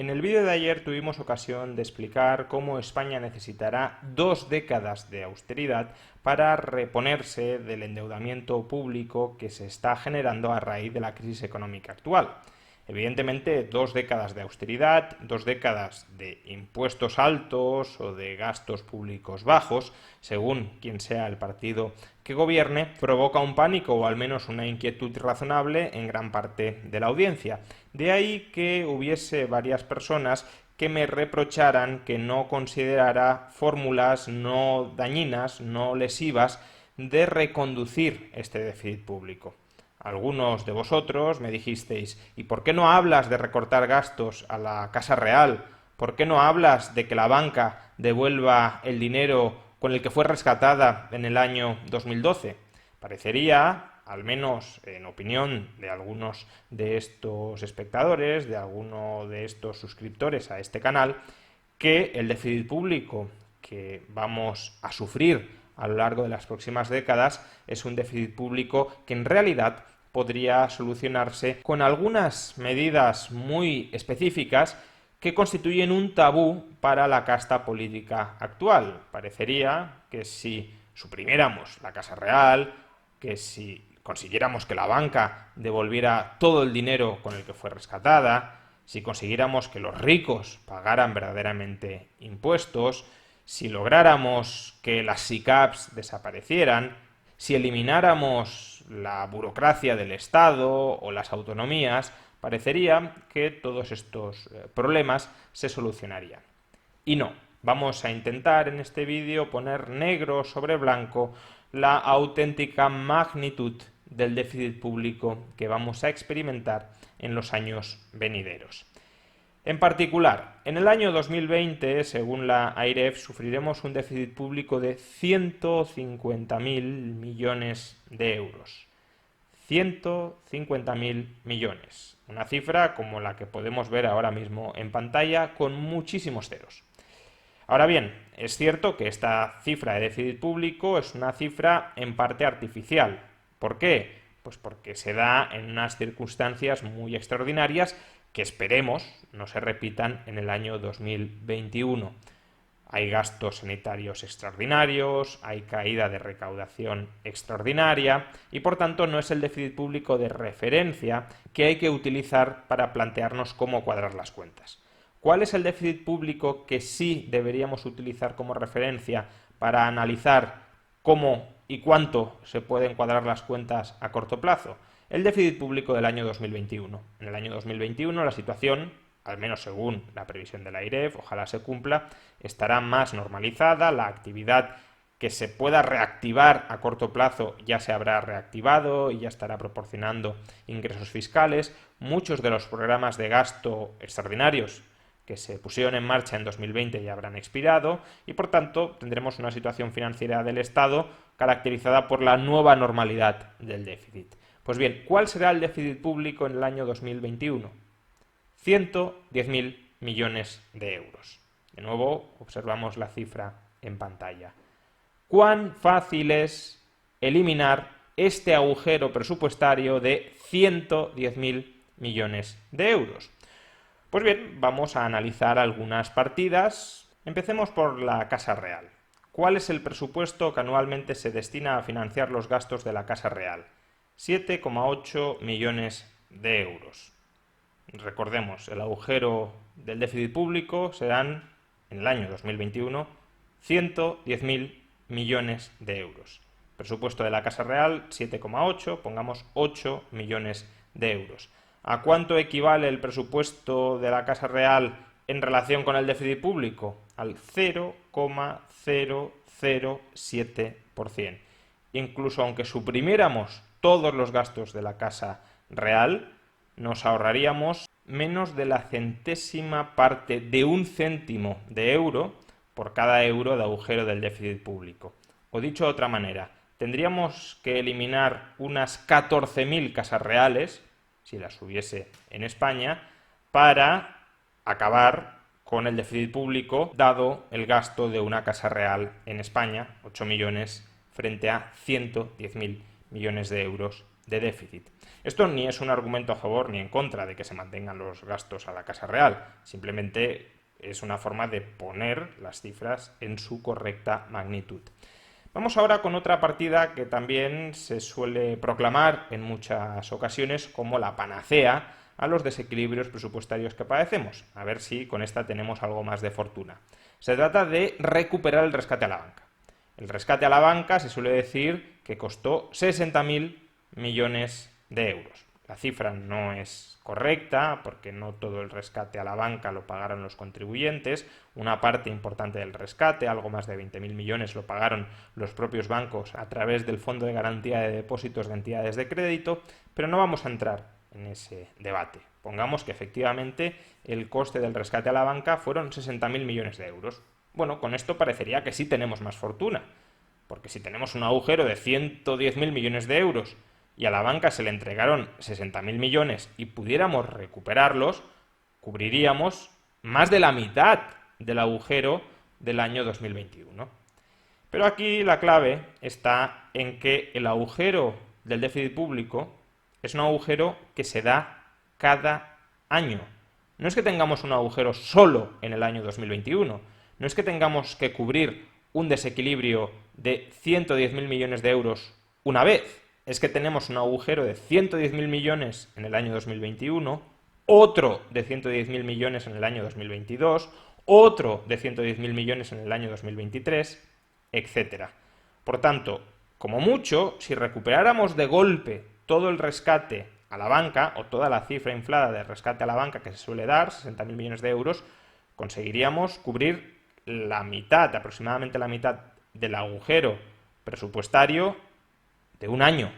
En el vídeo de ayer tuvimos ocasión de explicar cómo España necesitará 2 décadas de austeridad para reponerse del endeudamiento público que se está generando a raíz de la crisis económica actual. Evidentemente, 2 décadas de austeridad, 2 décadas de impuestos altos o de gastos públicos bajos, según quien sea el partido que gobierne, provoca un pánico o al menos una inquietud razonable en gran parte de la audiencia. De ahí que hubiese varias personas que me reprocharan que no considerara fórmulas no dañinas, no lesivas, de reconducir este déficit público. Algunos de vosotros me dijisteis: ¿y por qué no hablas de recortar gastos a la Casa Real? ¿Por qué no hablas de que la banca devuelva el dinero con el que fue rescatada en el año 2012? Parecería, al menos en opinión de algunos de estos espectadores, de alguno de estos suscriptores a este canal, que el déficit público que vamos a sufrir a lo largo de las próximas décadas es un déficit público que en realidad podría solucionarse con algunas medidas muy específicas que constituyen un tabú para la casta política actual. Parecería que si suprimiéramos la Casa Real, que si consiguiéramos que la banca devolviera todo el dinero con el que fue rescatada, si consiguiéramos que los ricos pagaran verdaderamente impuestos, si lográramos que las SICAPs desaparecieran, si elimináramos la burocracia del Estado o las autonomías, parecería que todos estos problemas se solucionarían. Y no, vamos a intentar en este vídeo poner negro sobre blanco la auténtica magnitud del déficit público que vamos a experimentar en los años venideros. En particular, en el año 2020, según la AIREF, sufriremos un déficit público de 150.000 millones de euros. 150.000 millones. Una cifra como la que podemos ver ahora mismo en pantalla, con muchísimos ceros. Ahora bien, es cierto que esta cifra de déficit público es una cifra en parte artificial. ¿Por qué? Pues porque se da en unas circunstancias muy extraordinarias que esperemos no se repitan en el año 2021. Hay gastos sanitarios extraordinarios, hay caída de recaudación extraordinaria y por tanto no es el déficit público de referencia que hay que utilizar para plantearnos cómo cuadrar las cuentas. ¿Cuál es el déficit público que sí deberíamos utilizar como referencia para analizar cómo y cuánto se pueden cuadrar las cuentas a corto plazo? El déficit público del año 2021. En el año 2021 la situación, al menos según la previsión de la AIREF, ojalá se cumpla, estará más normalizada, la actividad que se pueda reactivar a corto plazo ya se habrá reactivado y ya estará proporcionando ingresos fiscales. Muchos de los programas de gasto extraordinarios que se pusieron en marcha en 2020 ya habrán expirado y por tanto tendremos una situación financiera del Estado caracterizada por la nueva normalidad del déficit. Pues bien, ¿cuál será el déficit público en el año 2021? 110.000 millones de euros. De nuevo, observamos la cifra en pantalla. ¿Cuán fácil es eliminar este agujero presupuestario de 110.000 millones de euros? Pues bien, vamos a analizar algunas partidas. Empecemos por la Casa Real. ¿Cuál es el presupuesto que anualmente se destina a financiar los gastos de la Casa Real? 7,8 millones de euros. Recordemos, el agujero del déficit público serán, en el año 2021, 110.000 millones de euros. Presupuesto de la Casa Real, 7,8, pongamos 8 millones de euros. ¿A cuánto equivale el presupuesto de la Casa Real en relación con el déficit público? Al 0,007%. Incluso aunque suprimiéramos todos los gastos de la Casa Real, nos ahorraríamos menos de la centésima parte de un céntimo de euro por cada euro de agujero del déficit público. O dicho de otra manera, tendríamos que eliminar unas 14.000 casas reales, si las hubiese en España, para acabar con el déficit público, dado el gasto de una casa real en España, 8 millones frente a 110.000 millones de euros de déficit. Esto ni es un argumento a favor ni en contra de que se mantengan los gastos a la Casa Real, simplemente es una forma de poner las cifras en su correcta magnitud. Vamos ahora con otra partida que también se suele proclamar en muchas ocasiones como la panacea a los desequilibrios presupuestarios que padecemos. A ver si con esta tenemos algo más de fortuna. Se trata de recuperar el rescate a la banca. El rescate a la banca se suele decir que costó 60.000 millones de euros. La cifra no es correcta porque no todo el rescate a la banca lo pagaron los contribuyentes. Una parte importante del rescate, algo más de 20.000 millones, lo pagaron los propios bancos a través del Fondo de Garantía de Depósitos de Entidades de Crédito, pero no vamos a entrar en ese debate. Pongamos que efectivamente el coste del rescate a la banca fueron 60.000 millones de euros. Bueno, con esto parecería que sí tenemos más fortuna, porque si tenemos un agujero de 110.000 millones de euros y a la banca se le entregaron 60.000 millones y pudiéramos recuperarlos, cubriríamos más de la mitad del agujero del año 2021. Pero aquí la clave está en que el agujero del déficit público es un agujero que se da cada año. No es que tengamos un agujero solo en el año 2021, no es que tengamos que cubrir un desequilibrio de 110.000 millones de euros una vez. Es que tenemos un agujero de 110.000 millones en el año 2021, otro de 110.000 millones en el año 2022, otro de 110.000 millones en el año 2023, etc. Por tanto, como mucho, si recuperáramos de golpe todo el rescate a la banca, o toda la cifra inflada de rescate a la banca que se suele dar, 60.000 millones de euros, conseguiríamos cubrir la mitad, aproximadamente la mitad del agujero presupuestario de un año,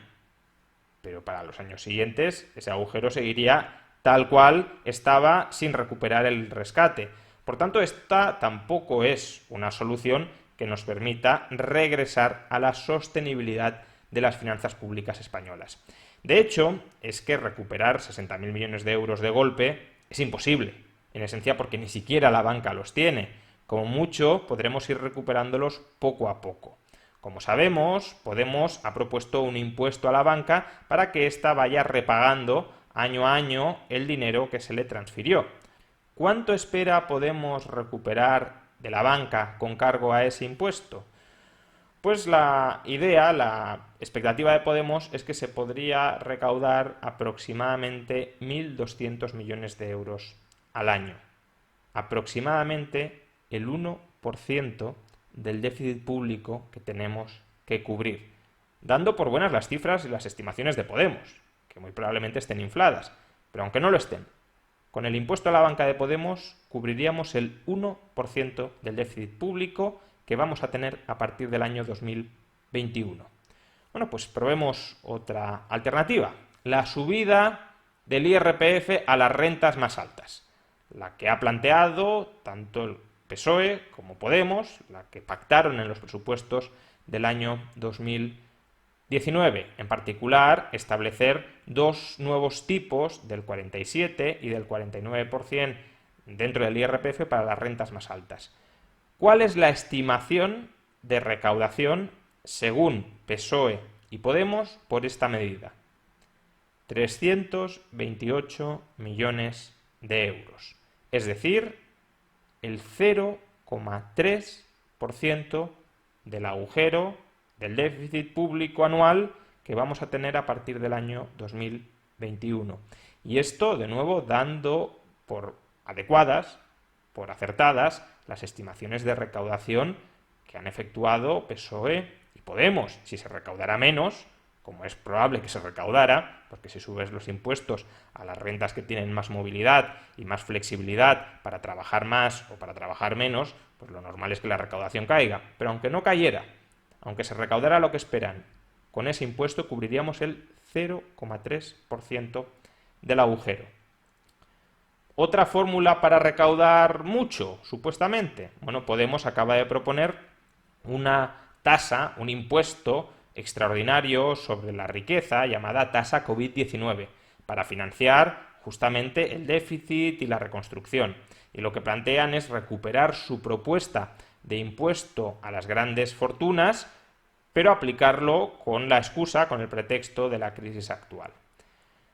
pero para los años siguientes ese agujero seguiría tal cual estaba sin recuperar el rescate. Por tanto, esta tampoco es una solución que nos permita regresar a la sostenibilidad de las finanzas públicas españolas. De hecho, es que recuperar 60.000 millones de euros de golpe es imposible, en esencia porque ni siquiera la banca los tiene. Como mucho, podremos ir recuperándolos poco a poco. Como sabemos, Podemos ha propuesto un impuesto a la banca para que ésta vaya repagando año a año el dinero que se le transfirió. ¿Cuánto espera Podemos recuperar de la banca con cargo a ese impuesto? Pues la expectativa de Podemos es que se podría recaudar aproximadamente 1.200 millones de euros al año. Aproximadamente el 1% del déficit público que tenemos que cubrir, dando por buenas las cifras y las estimaciones de Podemos, que muy probablemente estén infladas, pero aunque no lo estén, con el impuesto a la banca de Podemos cubriríamos el 1% del déficit público que vamos a tener a partir del año 2021. Bueno, pues probemos otra alternativa, la subida del IRPF a las rentas más altas, la que ha planteado tanto el PSOE como Podemos, la que pactaron en los presupuestos del año 2019. En particular, establecer dos nuevos tipos del 47 y del 49% dentro del IRPF para las rentas más altas. ¿Cuál es la estimación de recaudación según PSOE y Podemos por esta medida? 328 millones de euros. Es decir, el 0,3% del agujero del déficit público anual que vamos a tener a partir del año 2021. Y esto, de nuevo, dando por adecuadas, por acertadas, las estimaciones de recaudación que han efectuado PSOE y Podemos. Si se recaudará menos, como es probable que se recaudara, porque si subes los impuestos a las rentas que tienen más movilidad y más flexibilidad para trabajar más o para trabajar menos, pues lo normal es que la recaudación caiga. Pero aunque no cayera, aunque se recaudara lo que esperan, con ese impuesto cubriríamos el 0,3% del agujero. ¿Otra fórmula para recaudar mucho, supuestamente? Bueno, Podemos acaba de proponer una tasa, un impuesto extraordinario sobre la riqueza llamada tasa COVID-19 para financiar justamente el déficit y la reconstrucción. Y lo que plantean es recuperar su propuesta de impuesto a las grandes fortunas pero aplicarlo con la excusa, con el pretexto de la crisis actual.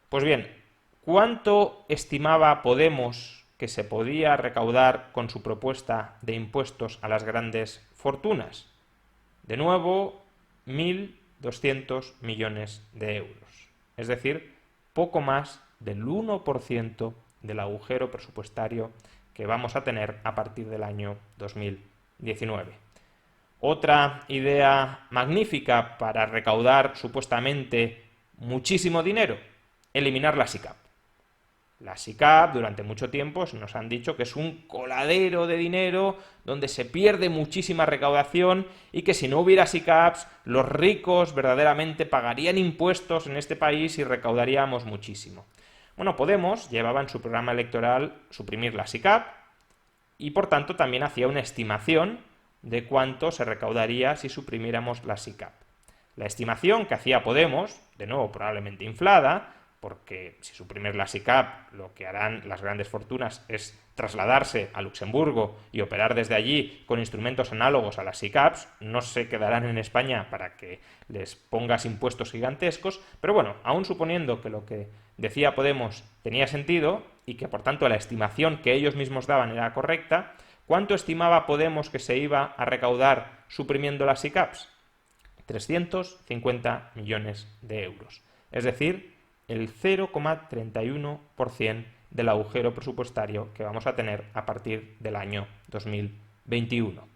Pues bien, ¿cuánto estimaba Podemos que se podía recaudar con su propuesta de impuestos a las grandes fortunas? De nuevo, 1.200 millones de euros. Es decir, poco más del 1% del agujero presupuestario que vamos a tener a partir del año 2019. Otra idea magnífica para recaudar supuestamente muchísimo dinero: eliminar la SICAP. La SICAP durante mucho tiempo nos han dicho que es un coladero de dinero donde se pierde muchísima recaudación y que si no hubiera SICAPs los ricos verdaderamente pagarían impuestos en este país y recaudaríamos muchísimo. Bueno, Podemos llevaba en su programa electoral suprimir la SICAP y por tanto también hacía una estimación de cuánto se recaudaría si suprimiéramos la SICAP. La estimación que hacía Podemos, de nuevo probablemente inflada, porque si suprimes la SICAP lo que harán las grandes fortunas es trasladarse a Luxemburgo y operar desde allí con instrumentos análogos a las SICAPs, no se quedarán en España para que les pongas impuestos gigantescos, pero bueno, aún suponiendo que lo que decía Podemos tenía sentido y que por tanto la estimación que ellos mismos daban era correcta, ¿cuánto estimaba Podemos que se iba a recaudar suprimiendo las SICAPs? 350 millones de euros. Es decir, el 0,31% del agujero presupuestario que vamos a tener a partir del año 2021.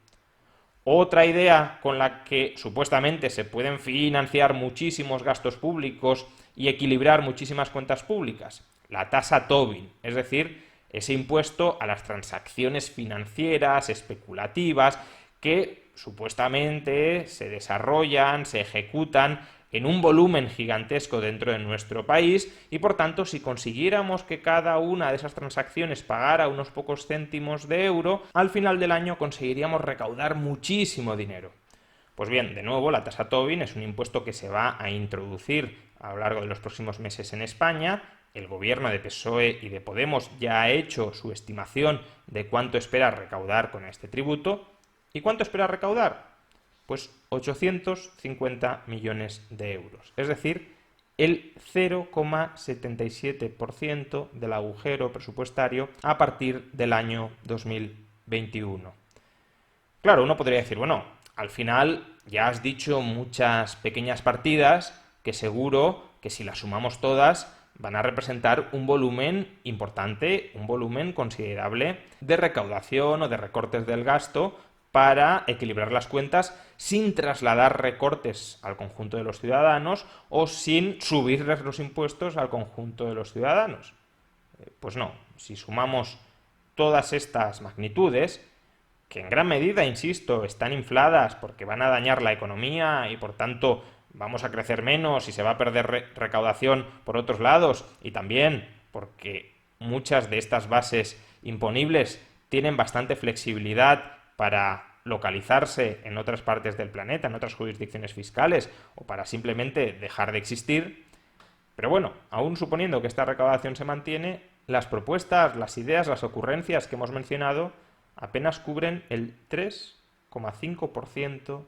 Otra idea con la que supuestamente se pueden financiar muchísimos gastos públicos y equilibrar muchísimas cuentas públicas: la tasa Tobin, es decir, ese impuesto a las transacciones financieras especulativas que supuestamente se desarrollan, se ejecutan en un volumen gigantesco dentro de nuestro país y por tanto si consiguiéramos que cada una de esas transacciones pagara unos pocos céntimos de euro, al final del año conseguiríamos recaudar muchísimo dinero. Pues bien, de nuevo, la tasa Tobin es un impuesto que se va a introducir a lo largo de los próximos meses en España. El gobierno de PSOE y de Podemos ya ha hecho su estimación de cuánto espera recaudar con este tributo. ¿Y cuánto espera recaudar? Pues 850 millones de euros. Es decir, el 0,77% del agujero presupuestario a partir del año 2021. Claro, uno podría decir, bueno, al final ya has dicho muchas pequeñas partidas que seguro que si las sumamos todas van a representar un volumen importante, un volumen considerable de recaudación o de recortes del gasto para equilibrar las cuentas sin trasladar recortes al conjunto de los ciudadanos o sin subirles los impuestos al conjunto de los ciudadanos. Pues no, si sumamos todas estas magnitudes, que en gran medida, insisto, están infladas porque van a dañar la economía y por tanto vamos a crecer menos y se va a perder recaudación por otros lados, y también porque muchas de estas bases imponibles tienen bastante flexibilidad para localizarse en otras partes del planeta, en otras jurisdicciones fiscales, o para simplemente dejar de existir. Pero bueno, aún suponiendo que esta recaudación se mantiene, las propuestas, las ideas, las ocurrencias que hemos mencionado apenas cubren el 3,5%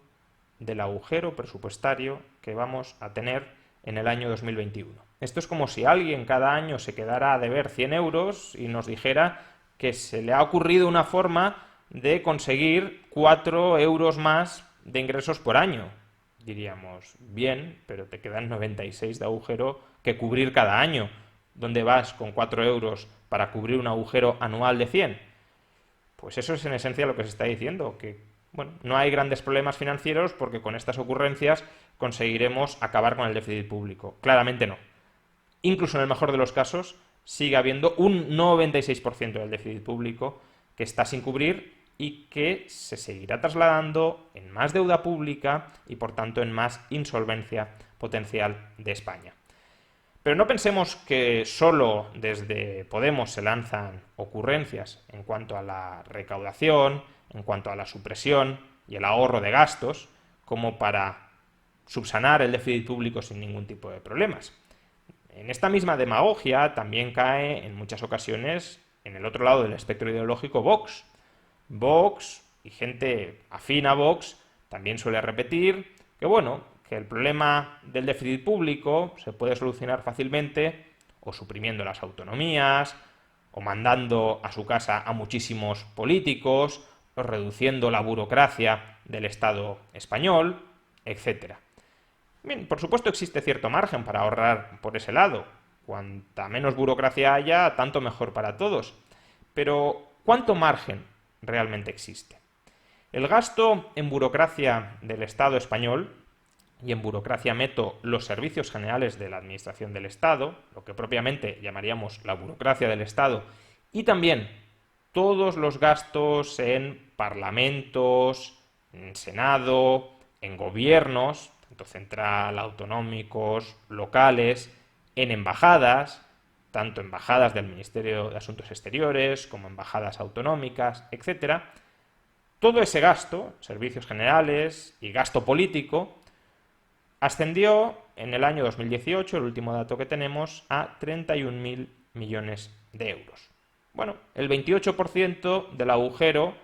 del agujero presupuestario que vamos a tener en el año 2021. Esto es como si alguien cada año se quedara a deber 100 euros y nos dijera que se le ha ocurrido una forma de conseguir 4 euros más de ingresos por año. Diríamos, bien, pero te quedan 96 de agujero que cubrir cada año. ¿Dónde vas con 4 euros para cubrir un agujero anual de 100? Pues eso es en esencia lo que se está diciendo, que bueno, no hay grandes problemas financieros porque con estas ocurrencias conseguiremos acabar con el déficit público. Claramente no. Incluso en el mejor de los casos sigue habiendo un 96% del déficit público que está sin cubrir y que se seguirá trasladando en más deuda pública y por tanto en más insolvencia potencial de España. Pero no pensemos que solo desde Podemos se lanzan ocurrencias en cuanto a la recaudación, en cuanto a la supresión y el ahorro de gastos, como para subsanar el déficit público sin ningún tipo de problemas. En esta misma demagogia también cae en muchas ocasiones, en el otro lado del espectro ideológico, Vox. Vox y gente afín a Vox también suele repetir Que bueno, que el problema del déficit público se puede solucionar fácilmente o suprimiendo las autonomías, o mandando a su casa a muchísimos políticos, o reduciendo la burocracia del Estado español, etcétera. Bien, por supuesto existe cierto margen para ahorrar por ese lado. Cuanta menos burocracia haya, tanto mejor para todos. Pero, ¿cuánto margen realmente existe? El gasto en burocracia del Estado español, y en burocracia meto los servicios generales de la Administración del Estado, lo que propiamente llamaríamos la burocracia del Estado, y también todos los gastos en parlamentos, en Senado, en gobiernos, tanto central, autonómicos, locales, en embajadas, tanto embajadas del Ministerio de Asuntos Exteriores como embajadas autonómicas, etcétera. Todo ese gasto, servicios generales y gasto político, ascendió en el año 2018, el último dato que tenemos, a 31.000 millones de euros. Bueno, el 28% del agujero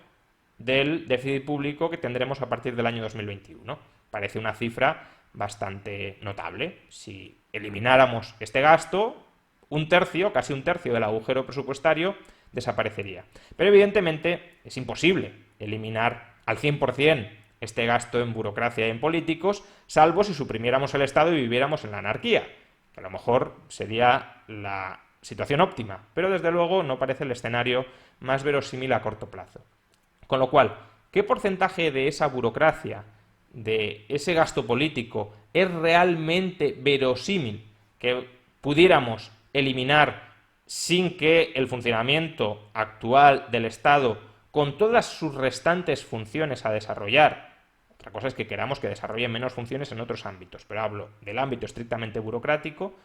del déficit público que tendremos a partir del año 2021. Parece una cifra bastante notable. Si elimináramos este gasto, un tercio, casi un tercio del agujero presupuestario desaparecería. Pero evidentemente es imposible eliminar al 100% este gasto en burocracia y en políticos, salvo si suprimiéramos el Estado y viviéramos en la anarquía, que a lo mejor sería la situación óptima, pero desde luego no parece el escenario más verosímil a corto plazo. Con lo cual, ¿qué porcentaje de esa burocracia, de ese gasto político, es realmente verosímil que pudiéramos eliminar sin que el funcionamiento actual del Estado, con todas sus restantes funciones a desarrollar? Otra cosa es que queramos que desarrollen menos funciones en otros ámbitos, pero hablo del ámbito estrictamente burocrático,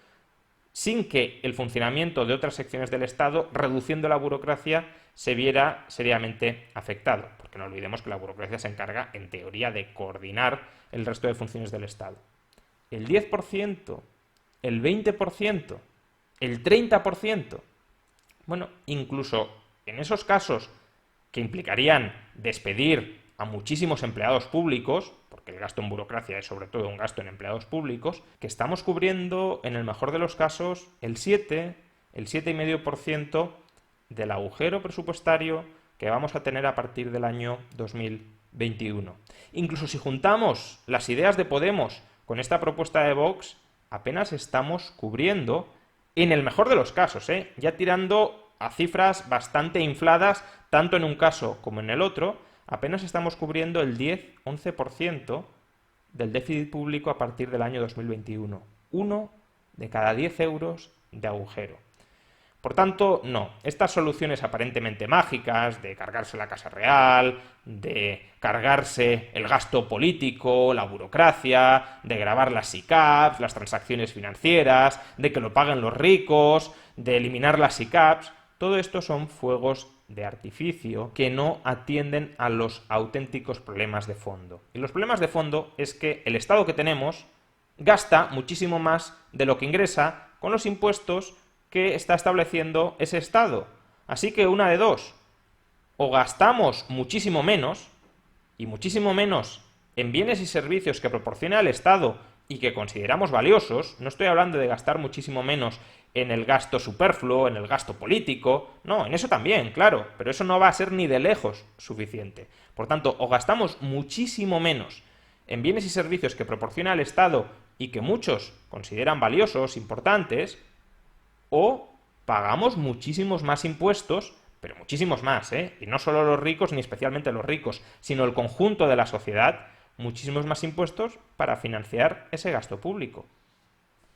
sin que el funcionamiento de otras secciones del Estado, reduciendo la burocracia, se viera seriamente afectado. Porque no olvidemos que la burocracia se encarga, en teoría, de coordinar el resto de funciones del Estado. El 10%, el 20%, el 30%. Bueno, incluso en esos casos que implicarían despedir a muchísimos empleados públicos, porque el gasto en burocracia es sobre todo un gasto en empleados públicos, que estamos cubriendo, en el mejor de los casos, el 7,5% del agujero presupuestario que vamos a tener a partir del año 2021. Incluso si juntamos las ideas de Podemos con esta propuesta de Vox, apenas estamos cubriendo, en el mejor de los casos, ya tirando a cifras bastante infladas, tanto en un caso como en el otro, apenas estamos cubriendo el 10-11% del déficit público a partir del año 2021. 1 de cada 10 euros de agujero. Por tanto, no, estas soluciones aparentemente mágicas de cargarse la Casa Real, de cargarse el gasto político, la burocracia, de gravar las SICAPs, las transacciones financieras, de que lo paguen los ricos, de eliminar las SICAPs, todo esto son fuegos de artificio que no atienden a los auténticos problemas de fondo. Y los problemas de fondo es que el Estado que tenemos gasta muchísimo más de lo que ingresa con los impuestos que está estableciendo ese Estado. Así que una de dos, o gastamos muchísimo menos, y muchísimo menos en bienes y servicios que proporciona el Estado y que consideramos valiosos, no estoy hablando de gastar muchísimo menos en el gasto superfluo, en el gasto político, no, en eso también, claro, pero eso no va a ser ni de lejos suficiente. Por tanto, o gastamos muchísimo menos en bienes y servicios que proporciona el Estado y que muchos consideran valiosos, importantes, o pagamos muchísimos más impuestos, pero muchísimos más, y no solo los ricos ni especialmente los ricos, sino el conjunto de la sociedad, muchísimos más impuestos para financiar ese gasto público.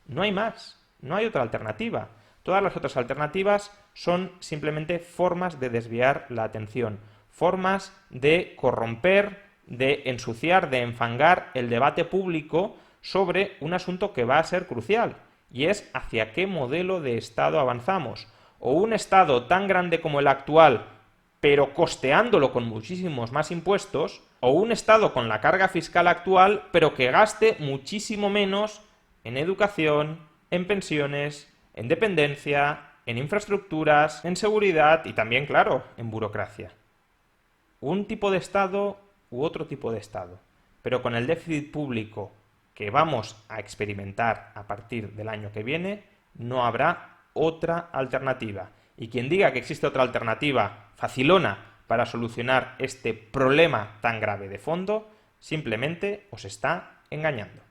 No hay más, no hay otra alternativa. Todas las otras alternativas son simplemente formas de desviar la atención, formas de corromper, de ensuciar, de enfangar el debate público sobre un asunto que va a ser crucial, y es hacia qué modelo de Estado avanzamos. O un Estado tan grande como el actual, pero costeándolo con muchísimos más impuestos, o un Estado con la carga fiscal actual, pero que gaste muchísimo menos en educación, en pensiones, en dependencia, en infraestructuras, en seguridad y también, claro, en burocracia. Un tipo de Estado u otro tipo de Estado. pero con el déficit público que vamos a experimentar a partir del año que viene, no habrá otra alternativa. Y quien diga que existe otra alternativa facilona para solucionar este problema tan grave de fondo, simplemente os está engañando.